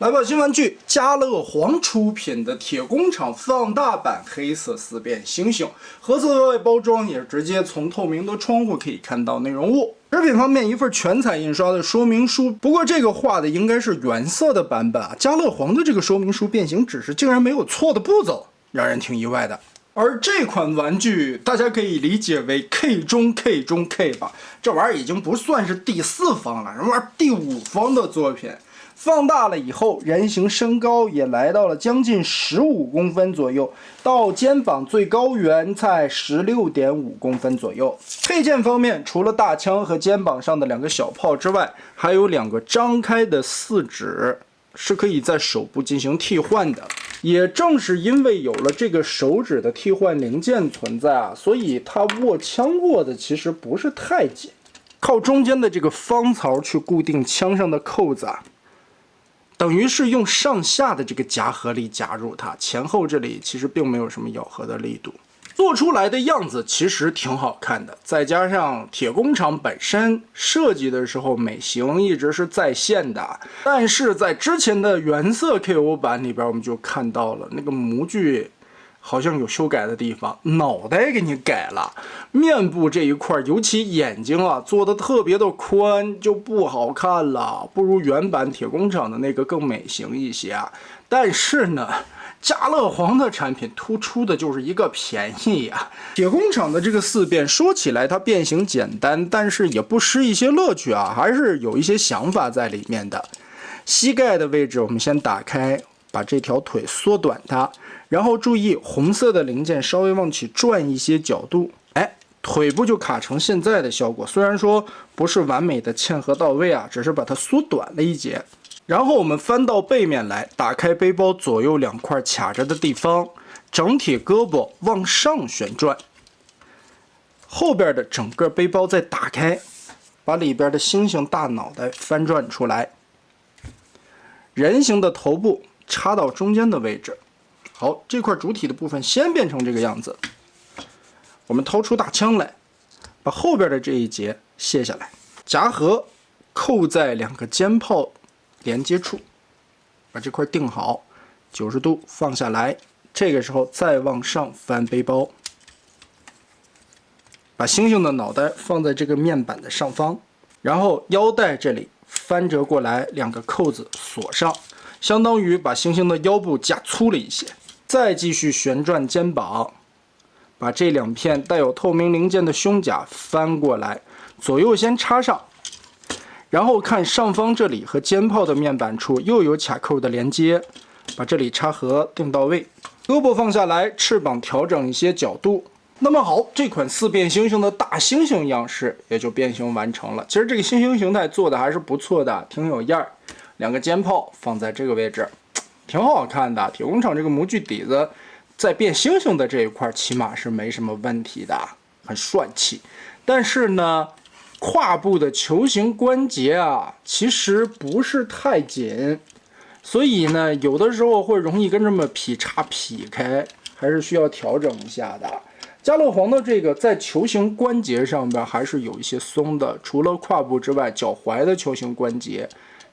来吧，新玩具，家乐皇出品的铁工厂放大版黑色四便猩猩，盒子的外包装也直接从透明的窗户可以看到内容物。食品方面，一份全彩印刷的说明书，不过这个画的应该是原色的版本啊。家乐皇的这个说明书变形指示竟然没有错的步骤，让人挺意外的。而这款玩具，大家可以理解为 K 中 K 中 K 吧，这玩意儿已经不算是第4方了，这玩意儿第5方的作品。放大了以后，人形身高也来到了将近15公分左右，到肩膀最高缘在16.5公分左右。配件方面，除了大枪和肩膀上的2个小炮之外，还有2个张开的4指，是可以在手部进行替换的。也正是因为有了这个手指的替换零件存在啊，所以它握枪握的其实不是太紧，靠中间的这个方槽去固定枪上的扣子啊。等于是用上下的这个夹合力夹入它，前后这里其实并没有什么咬合的力度，做出来的样子其实挺好看的。再加上铁工厂本身设计的时候美型一直是在线的，但是在之前的原色 KO 版里边，我们就看到了那个模具好像有修改的地方，脑袋给你改了，面部这一块，尤其眼睛啊做的特别的宽，就不好看了，不如原版铁工厂的那个更美型一些啊。但是呢，家乐皇的产品突出的就是一个便宜呀。铁工厂的这个4便说起来它变形简单，但是也不失一些乐趣啊，还是有一些想法在里面的。膝盖的位置我们先打开，把这条腿缩短它。然后注意红色的零件稍微往起转一些角度，哎，腿部就卡成现在的效果。虽然说不是完美的嵌合到位啊，只是把它缩短了一截。然后我们翻到背面来，打开背包左右2块卡着的地方，整体胳膊往上旋转，后边的整个背包再打开，把里边的猩猩大脑袋翻转出来，人形的头部插到中间的位置。好，这块主体的部分先变成这个样子。我们掏出大枪来，把后边的这一节卸下来，夹合扣在2个肩炮连接处，把这块定好，90度放下来。这个时候再往上翻背包，把猩猩的脑袋放在这个面板的上方，然后腰带这里翻折过来，2个扣子锁上，相当于把猩猩的腰部加粗了一些。再继续旋转肩膀，把这2片带有透明零件的胸甲翻过来，左右先插上，然后看上方这里和肩炮的面板处又有卡扣的连接，把这里插合定到位，胳膊放下来，翅膀调整一些角度。那么好，这款4便猩猩的大猩猩样式也就变形完成了。其实这个猩猩形态做的还是不错的，挺有样儿。2个肩炮放在这个位置，挺好看的。铁工厂这个模具底子在变猩猩的这一块起码是没什么问题的，很帅气。但是呢，胯部的球形关节啊其实不是太紧，所以呢有的时候会容易跟这么劈叉劈开，还是需要调整一下的。家乐皇的这个在球形关节上边还是有一些松的，除了胯部之外，脚踝的球形关节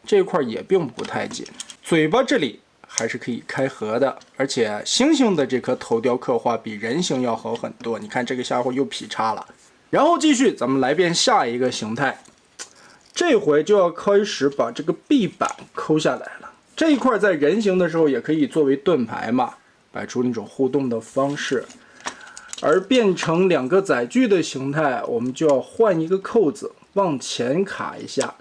这块也并不太紧，嘴巴这里还是可以开合的，而且猩猩的这颗头雕刻画比人形要好很多。你看这个家伙又劈叉了。然后继续，咱们来变下一个形态，这回就要开始把这个臂板抠下来了。这一块在人形的时候也可以作为盾牌嘛，摆出那种互动的方式。而变成2个载具的形态，我们就要换一个扣子，往前卡一下，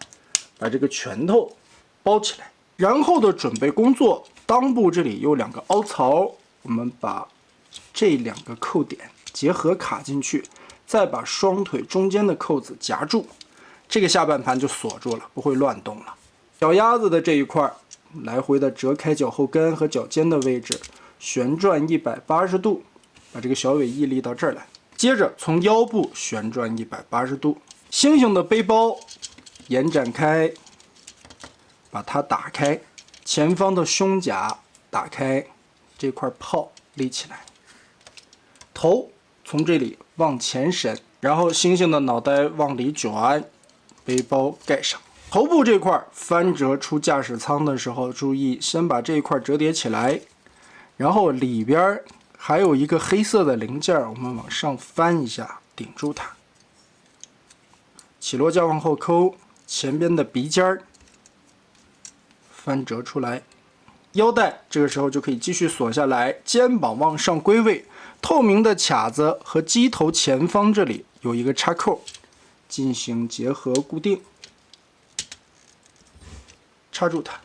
把这个拳头包起来。然后的准备工作，裆部这里有2个凹槽，我们把这2个扣点结合卡进去，再把双腿中间的扣子夹住，这个下半盘就锁住了，不会乱动了。脚丫子的这一块，来回的折开脚后跟和脚尖的位置，旋转180度，把这个小尾翼立到这儿来。接着从腰部旋转180度，猩猩的背包延展开，把它打开，前方的胸甲打开，这块炮立起来，头从这里往前伸，然后猩猩的脑袋往里转，背包盖上。头部这块翻折出驾驶舱的时候，注意先把这一块折叠起来，然后里边还有一个黑色的零件，我们往上翻一下，顶住它。起落架往后抠，前边的鼻尖翻折出来，腰带这个时候就可以继续锁下来，肩膀往上归位，透明的卡子和机头前方这里有一个插扣，进行结合固定。插住它，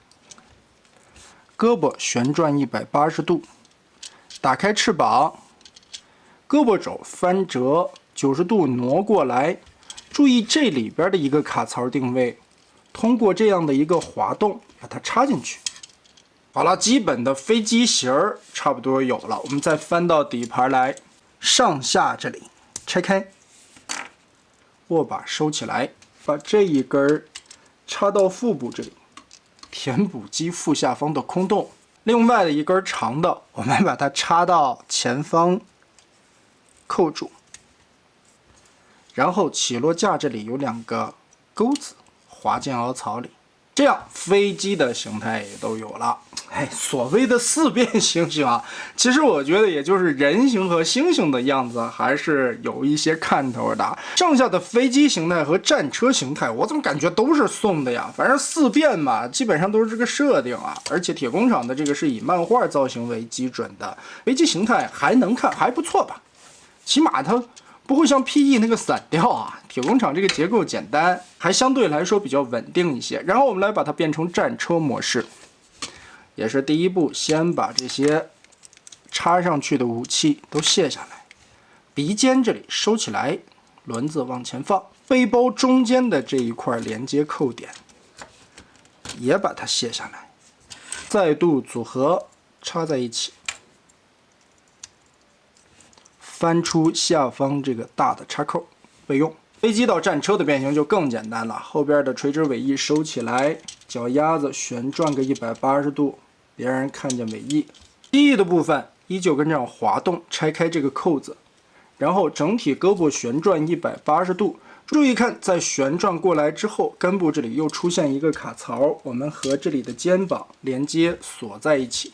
胳膊旋转180度，打开翅膀，胳膊肘翻折90度挪过来，注意这里边的一个卡槽定位，通过这样的一个滑动把它插进去。好了，基本的飞机型差不多有了，我们再翻到底盘来，上下这里拆开，握把收起来，把这一根插到腹部这里。填补机腹下方的空洞，另外的一根长的，我们把它插到前方，扣住。然后起落架这里有2个钩子，滑进凹槽里。这样飞机的形态也都有了。所谓的4变猩猩啊，其实我觉得也就是人形和猩猩的样子还是有一些看头的。剩下的飞机形态和战车形态，我怎么感觉都是送的呀？反正4变嘛，基本上都是这个设定啊。而且铁工厂的这个是以漫画造型为基准的，飞机形态还能看，还不错吧？起码它不会像 PE 那个散掉啊。铁工厂这个结构简单，还相对来说比较稳定一些。然后我们来把它变成战车模式，也是第一步，先把这些插上去的武器都卸下来，鼻尖这里收起来，轮子往前放，背包中间的这一块连接扣点也把它卸下来，再度组合插在一起，翻出下方这个大的插扣备用。飞机到战车的变形就更简单了，后边的垂直尾翼收起来，脚丫子旋转个180度，别让人看见尾翼。机翼的部分依旧跟这样滑动，拆开这个扣子，然后整体胳膊旋转180度。注意看，在旋转过来之后，根部这里又出现一个卡槽，我们和这里的肩膀连接锁在一起，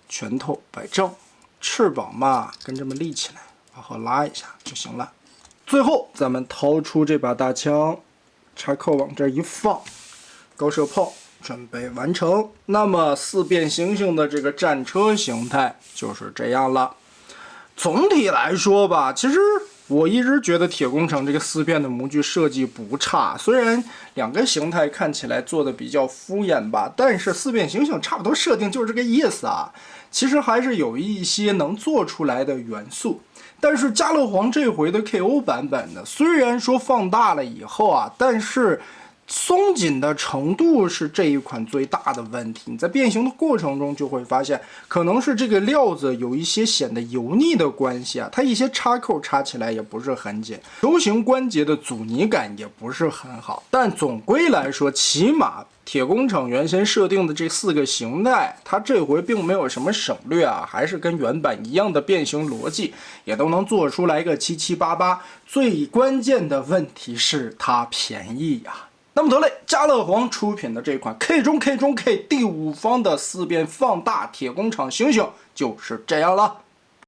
拳头摆正，翅膀嘛跟这么立起来，往后拉一下就行了。最后咱们掏出这把大枪，插扣往这一放，高射炮准备完成。那么4变猩猩的这个战车形态就是这样了。总体来说吧，其实我一直觉得铁工厂这个4变的模具设计不差，虽然2个形态看起来做的比较敷衍吧，但是4变猩猩差不多设定就是这个意思啊。其实还是有一些能做出来的元素。但是加勒皇这回的 KO 版本呢，虽然说放大了以后啊，但是松紧的程度是这一款最大的问题。你在变形的过程中就会发现，可能是这个料子有一些显得油腻的关系啊，它一些插扣插起来也不是很紧，球形关节的阻尼感也不是很好。但总归来说，起码铁工厂原先设定的这4个形态，它这回并没有什么省略啊，还是跟原版一样的变形逻辑，也都能做出来个7788。最关键的问题是它便宜呀。那么得嘞，加勒皇出品的这款 K 中 K 中 K 第5方的4变放大铁工厂猩猩就是这样了。